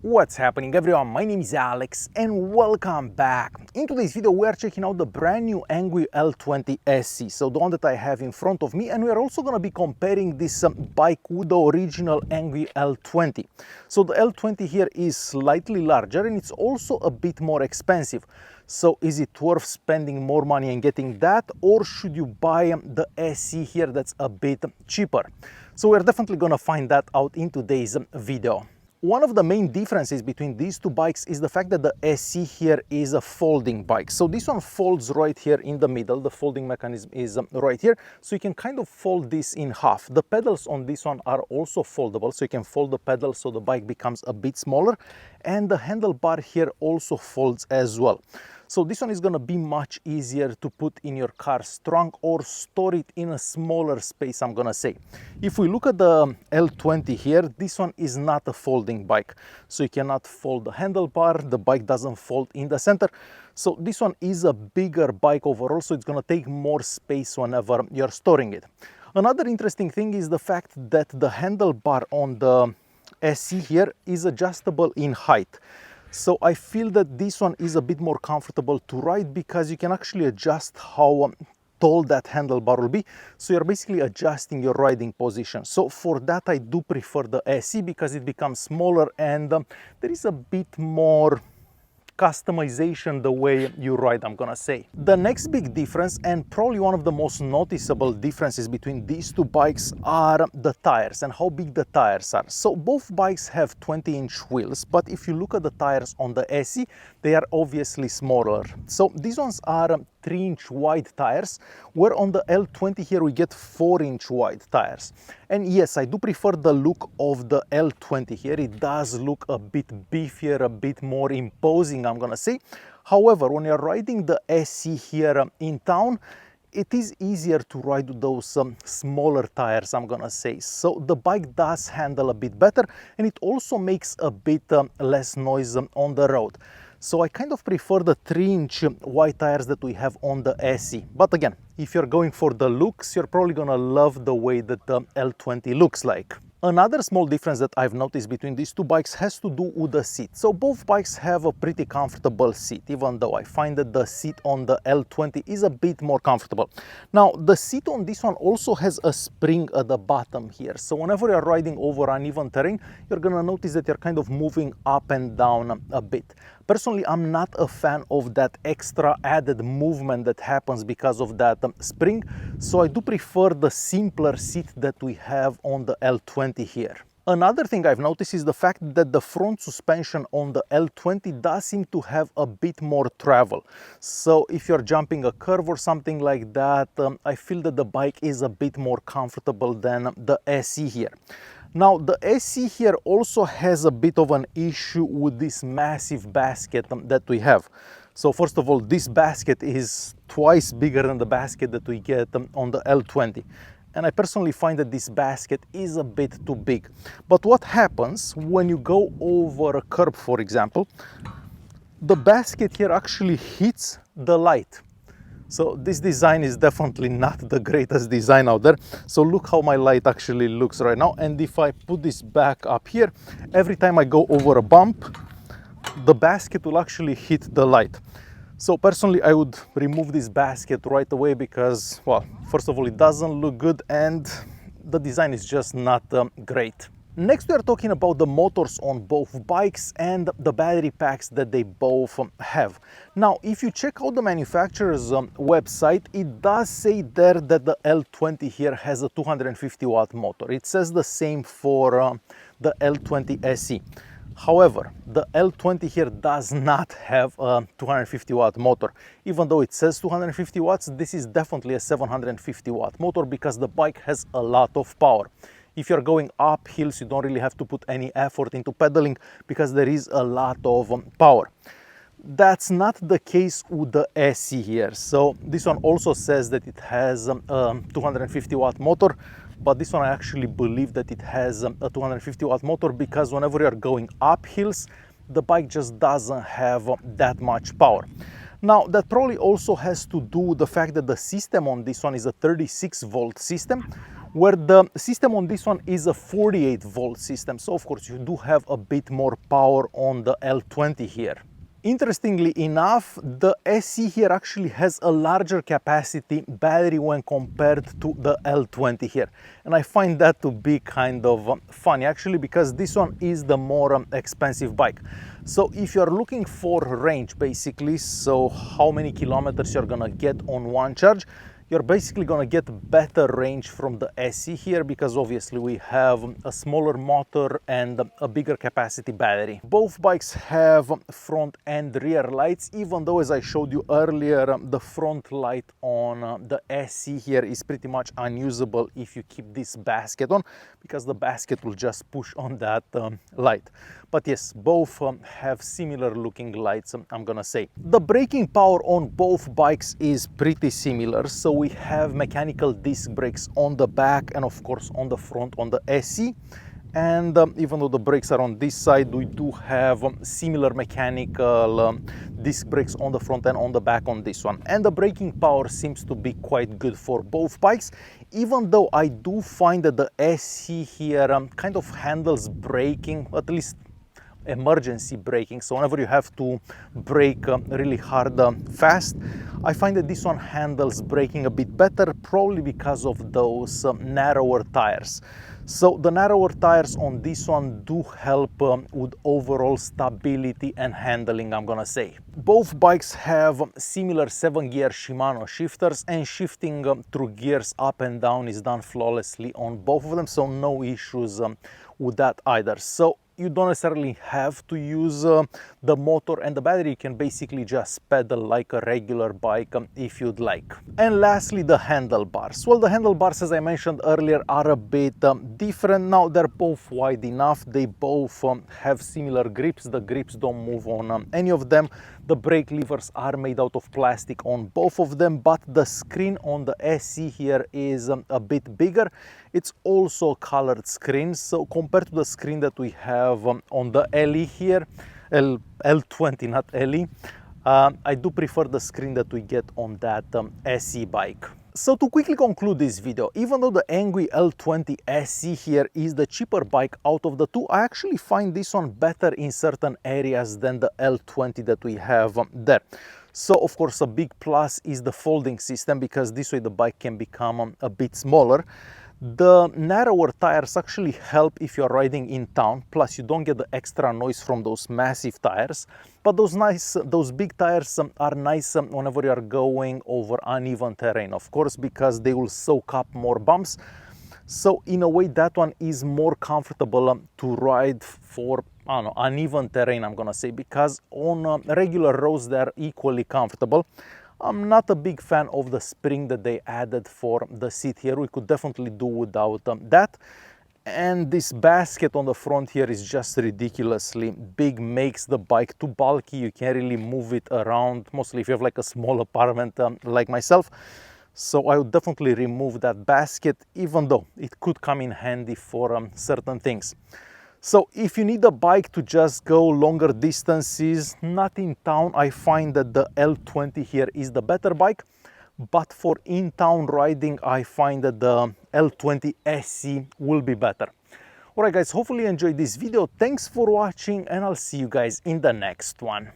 What's happening everyone, my name is Alex and welcome back. In today's video we are checking out the brand new Engwe L20 SE, so the one that I have in front of me, and we are also going to be comparing this bike with the original Engwe L20. So the L20 here is slightly larger and it's also a bit more expensive. So is it worth spending more money and getting that, or should you buy the SE here that's a bit cheaper? So we're definitely going to find that out in today's video. One of the main differences between these two bikes is the fact that the SE here is a folding bike. So this one folds right here in the middle. The folding mechanism is right here. So you can kind of fold this in half. The pedals on this one are also foldable. So you can fold the pedals so the bike becomes a bit smaller. And the handlebar here also folds as well. So this one is going to be much easier to put in your car's trunk or store it in a smaller space, I'm going to say. If we look at the L20 here, this one is not a folding bike. So you cannot fold the handlebar, the bike doesn't fold in the center. So this one is a bigger bike overall, so it's going to take more space whenever you're storing it. Another interesting thing is the fact that the handlebar on the SE here is adjustable in height. So I feel that this one is a bit more comfortable to ride because you can actually adjust how tall that handlebar will be. So you're basically adjusting your riding position. So for that I do prefer the SE because it becomes smaller and there is a bit more customization the way you ride, I'm gonna say. The next big difference, and probably one of the most noticeable differences between these two bikes, are the tires and how big the tires are. So both bikes have 20-inch wheels, but if you look at the tires on the SE, they are obviously smaller. So these ones are 3-inch wide tires, where on the L20 here we get 4-inch wide tires. And yes, I do prefer the look of the L20 here. It does look a bit beefier, a bit more imposing, I'm gonna say. However, when you're riding the SE here in town, it is easier to ride with those smaller tires, I'm gonna say. So the bike does handle a bit better and it also makes a bit less noise on the road. So I kind of prefer the 3-inch wide tires that we have on the SE. But again, if you're going for the looks, you're probably gonna love the way that the L20 looks like. Another small difference that I've noticed between these two bikes has to do with the seat. So both bikes have a pretty comfortable seat, even though I find that the seat on the L20 is a bit more comfortable. Now, the seat on this one also has a spring at the bottom here. So whenever you're riding over uneven terrain, you're gonna notice that you're kind of moving up and down a bit. Personally, I'm not a fan of that extra added movement that happens because of that spring. So I do prefer the simpler seat that we have on the L20 here. Another thing I've noticed is the fact that the front suspension on the L20 does seem to have a bit more travel. So if you're jumping a curve or something like that, I feel that the bike is a bit more comfortable than the SE here. Now, the SE here also has a bit of an issue with this massive basket that we have. So first of all, this basket is twice bigger than the basket that we get on the L20. And I personally find that this basket is a bit too big. But what happens when you go over a curb, for example, the basket here actually hits the light. So this design is definitely not the greatest design out there. So look how my light actually looks right now. And if I put this back up here, every time I go over a bump, the basket will actually hit the light. So personally, I would remove this basket right away because, well, first of all, it doesn't look good and the design is just not great. Next, we are talking about the motors on both bikes and the battery packs that they both have. Now, if you check out the manufacturer's website, it does say there that the L20 here has a 250 watt motor. It says the same for the L20 SE. However, the L20 here does not have a 250 watt motor. Even though it says 250 watts, this is definitely a 750 watt motor because the bike has a lot of power. If you're going up hills, you don't really have to put any effort into pedaling because there is a lot of power. That's not the case with the SE here. So this one also says that it has a 250 watt motor, but this one I actually believe that it has a 250 watt motor because whenever you're going up hills, the bike just doesn't have that much power. Now, that probably also has to do with the fact that the system on this one is a 36 volt system, where the system on this one is a 48 volt system. So of course you do have a bit more power on the L20 here. Interestingly enough, the SE here actually has a larger capacity battery when compared to the L20 here. And I find that to be kind of funny actually, because this one is the more expensive bike. So if you're looking for range basically, so how many kilometers you're gonna get on one charge, you're basically gonna get better range from the SE here, because obviously we have a smaller motor and a bigger capacity battery. Both bikes have front and rear lights, even though, as I showed you earlier, the front light on the SE here is pretty much unusable if you keep this basket on, because the basket will just push on that light. But yes, both have similar looking lights, I'm gonna say. The braking power on both bikes is pretty similar. So we have mechanical disc brakes on the back and of course on the front on the SE. And even though the brakes are on this side, we do have similar mechanical disc brakes on the front and on the back on this one. And the braking power seems to be quite good for both bikes, even though I do find that the SE here kind of handles braking, at least emergency braking. So whenever you have to brake really hard fast, I find that this one handles braking a bit better, probably because of those narrower tires. So the narrower tires on this one do help with overall stability and handling, I'm gonna say. Both bikes have similar 7-gear Shimano shifters, and shifting through gears up and down is done flawlessly on both of them, so no issues with that either. So you don't necessarily have to use the motor and the battery. You can basically just pedal like a regular bike if you'd like. And lastly, the handlebars. Well, the handlebars, as I mentioned earlier, are a bit different. Now, they're both wide enough. They both have similar grips. The grips don't move on any of them. The brake levers are made out of plastic on both of them, but the screen on the SE here is a bit bigger. It's also a colored screen, so compared to the screen that we have on the LE here, L20, not LE, I do prefer the screen that we get on that SE bike. So to quickly conclude this video, even though the Engwe L20 SE here is the cheaper bike out of the two, I actually find this one better in certain areas than the L20 that we have there. So of course a big plus is the folding system, because this way the bike can become a bit smaller. The narrower tires actually help if you're riding in town, plus you don't get the extra noise from those massive tires. But those big tires are nice whenever you're going over uneven terrain, of course, because they will soak up more bumps. So in a way, that one is more comfortable to ride for, I don't know, uneven terrain, I'm gonna say, because on regular roads they're equally comfortable. I'm not a big fan of the spring that they added for the seat here. We could definitely do without that. And this basket on the front here is just ridiculously big, makes the bike too bulky. You can't really move it around, mostly if you have like a small apartment like myself. So I would definitely remove that basket, even though it could come in handy for certain things. So if you need a bike to just go longer distances, not in town, I find that the L20 here is the better bike. But for in-town riding, I find that the L20 SE will be better. Alright guys, hopefully you enjoyed this video. Thanks for watching, and I'll see you guys in the next one.